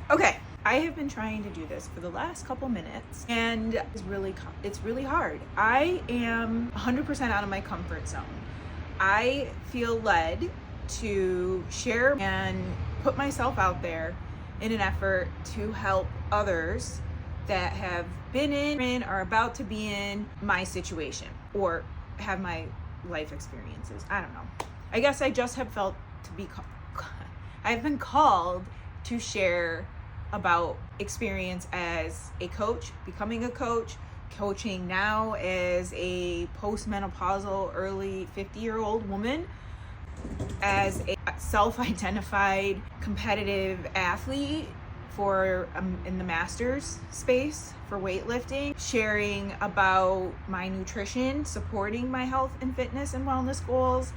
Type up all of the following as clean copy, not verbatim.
Okay, I have been trying to do this for the last couple minutes, and it's really hard. I am 100% out of my comfort zone. I feel led to share and put myself out there in an effort to help others that have been in or about to be in my situation or have my life experiences. I don't know. I guess I just have felt to be I've been called to share about experience as a coach, becoming a coach, coaching now as a postmenopausal early 50-year-old woman, as a self-identified competitive athlete for in the masters space for weightlifting, sharing about my nutrition, supporting my health and fitness and wellness goals,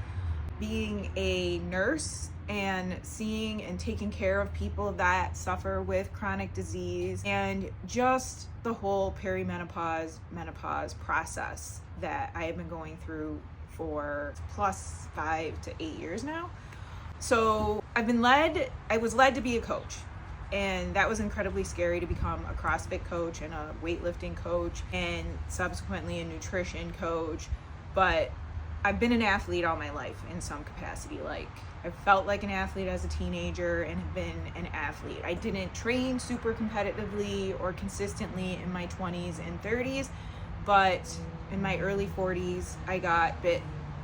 being a nurse and seeing and taking care of people that suffer with chronic disease, and just the whole menopause process that I have been going through for plus 5 to 8 years now. So I was led to be a coach, and that was incredibly scary, to become a CrossFit coach and a weightlifting coach and subsequently a nutrition coach. But I've been an athlete all my life in some capacity. Like, I felt like an athlete as a teenager and have been an athlete. I didn't train super competitively or consistently in my 20s and 30s, but in my early 40s, I got bit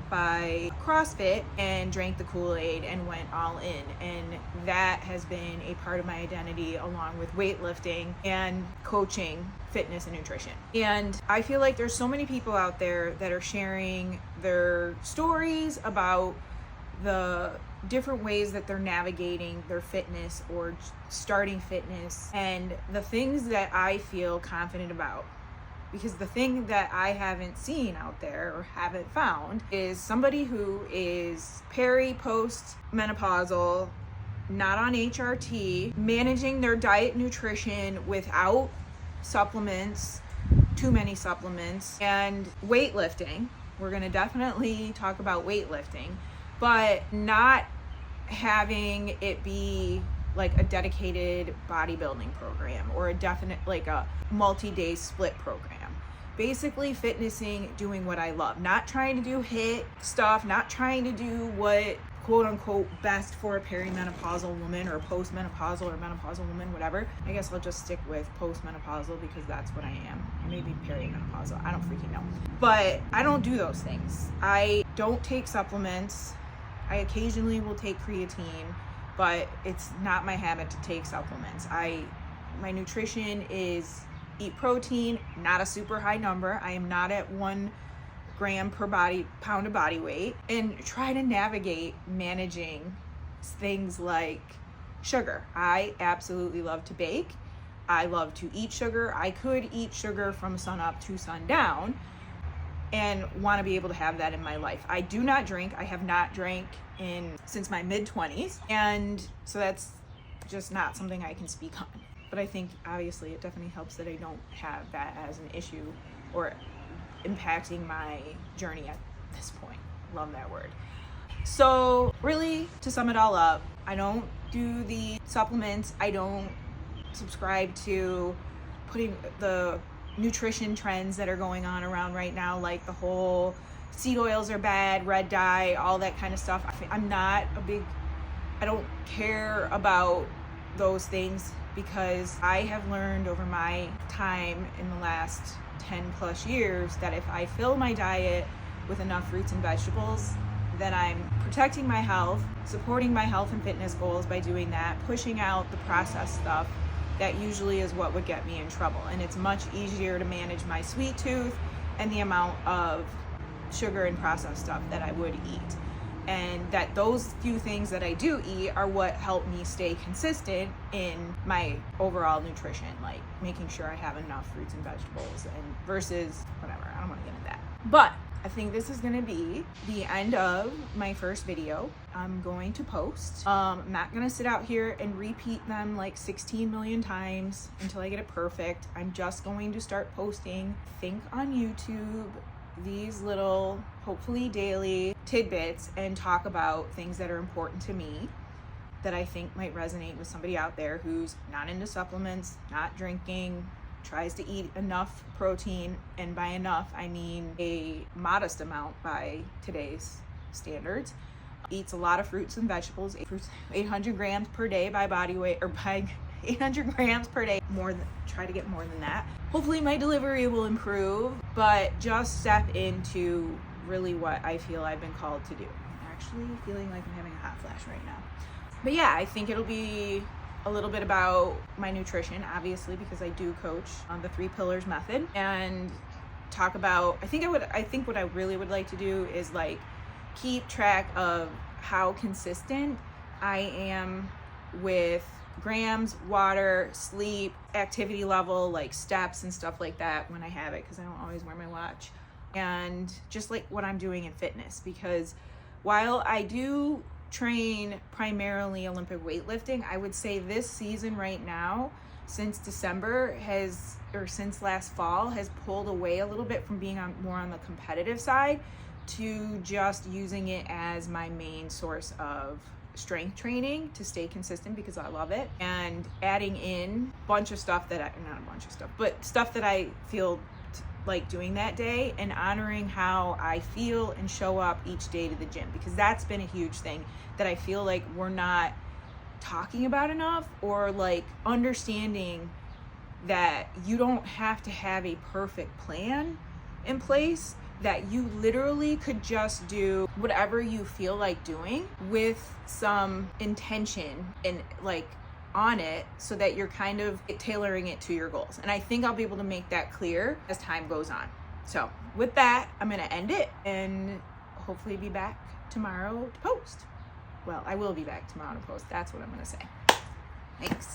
by CrossFit and drank the Kool-Aid and went all in. And that has been a part of my identity, along with weightlifting and coaching fitness and nutrition. And I feel like there's so many people out there that are sharing their stories about the different ways that they're navigating their fitness or starting fitness, and the things that I feel confident about. Because the thing that I haven't seen out there or haven't found is somebody who is post menopausal, not on HRT, managing their diet nutrition without supplements, too many supplements, and weightlifting. We're going to definitely talk about weightlifting, but not having it be like a dedicated bodybuilding program or a multi-day split program. Basically fitnessing, doing what I love, not trying to do HIIT stuff, not trying to do what quote unquote best for a perimenopausal woman or postmenopausal or menopausal woman, whatever. I guess I'll just stick with postmenopausal because that's what I am. Maybe perimenopausal, I don't freaking know. But I don't do those things. I don't take supplements. I occasionally will take creatine, but it's not my habit to take supplements. My nutrition is eat protein, not a super high number. I am not at 1 gram per pound of body weight, and try to navigate managing things like sugar. I absolutely love to bake. I love to eat sugar. I could eat sugar from sun up to sundown and want to be able to have that in my life. I do not drink. I have not drank since my mid-20s, and so that's just not something I can speak on. But I think obviously it definitely helps that I don't have that as an issue or impacting my journey at this point. Love that word. So really, to sum it all up, I don't do the supplements. I don't subscribe to putting the nutrition trends that are going on around right now, like the whole seed oils are bad, red dye, all that kind of stuff. I don't care about those things, because I have learned over my time in the last 10 plus years that if I fill my diet with enough fruits and vegetables, then I'm protecting my health, supporting my health and fitness goals by doing that, pushing out the processed stuff that usually is what would get me in trouble. And it's much easier to manage my sweet tooth and the amount of sugar and processed stuff that I would eat. And that those few things that I do eat are what help me stay consistent in my overall nutrition, like making sure I have enough fruits and vegetables and versus whatever. I don't want to get into that. But I think this is going to be the end of my first video I'm going to post. I'm not going to sit out here and repeat them like 16 million times until I get it perfect. I'm just going to start posting, I think on YouTube, these little, hopefully daily tidbits, and talk about things that are important to me. that I think might resonate with somebody out there who's not into supplements, not drinking, tries to eat enough protein, and by enough I mean a modest amount by today's standards. Eats a lot of fruits and vegetables, 800 grams per day by body weight, or by 800 grams per day. Try to get more than that. Hopefully my delivery will improve, but just step into really what I feel I've been called to do. I'm actually feeling like I'm having a hot flash right now. But yeah, I think it'll be a little bit about my nutrition, obviously, because I do coach on the 3 pillars method, and talk about, I think what I really would like to do is like keep track of how consistent I am with grams, water, sleep, activity level, like steps and stuff like that when I have it, because I don't always wear my watch, and just like what I'm doing in fitness. Because while I do train primarily Olympic weightlifting, I would say this season right now, since December since last fall, has pulled away a little bit from being more on the competitive side to just using it as my main source of strength training to stay consistent, because I love it, and adding in stuff that I feel like doing that day, and honoring how I feel and show up each day to the gym, because that's been a huge thing that I feel like we're not talking about enough, or like understanding that you don't have to have a perfect plan in place, that you literally could just do whatever you feel like doing with some intention and like on it, so that you're kind of tailoring it to your goals. And I think I'll be able to make that clear as time goes on. So with that, I'm going to end it and hopefully be back tomorrow to post. Well, I will be back tomorrow to post. That's what I'm going to say. Thanks.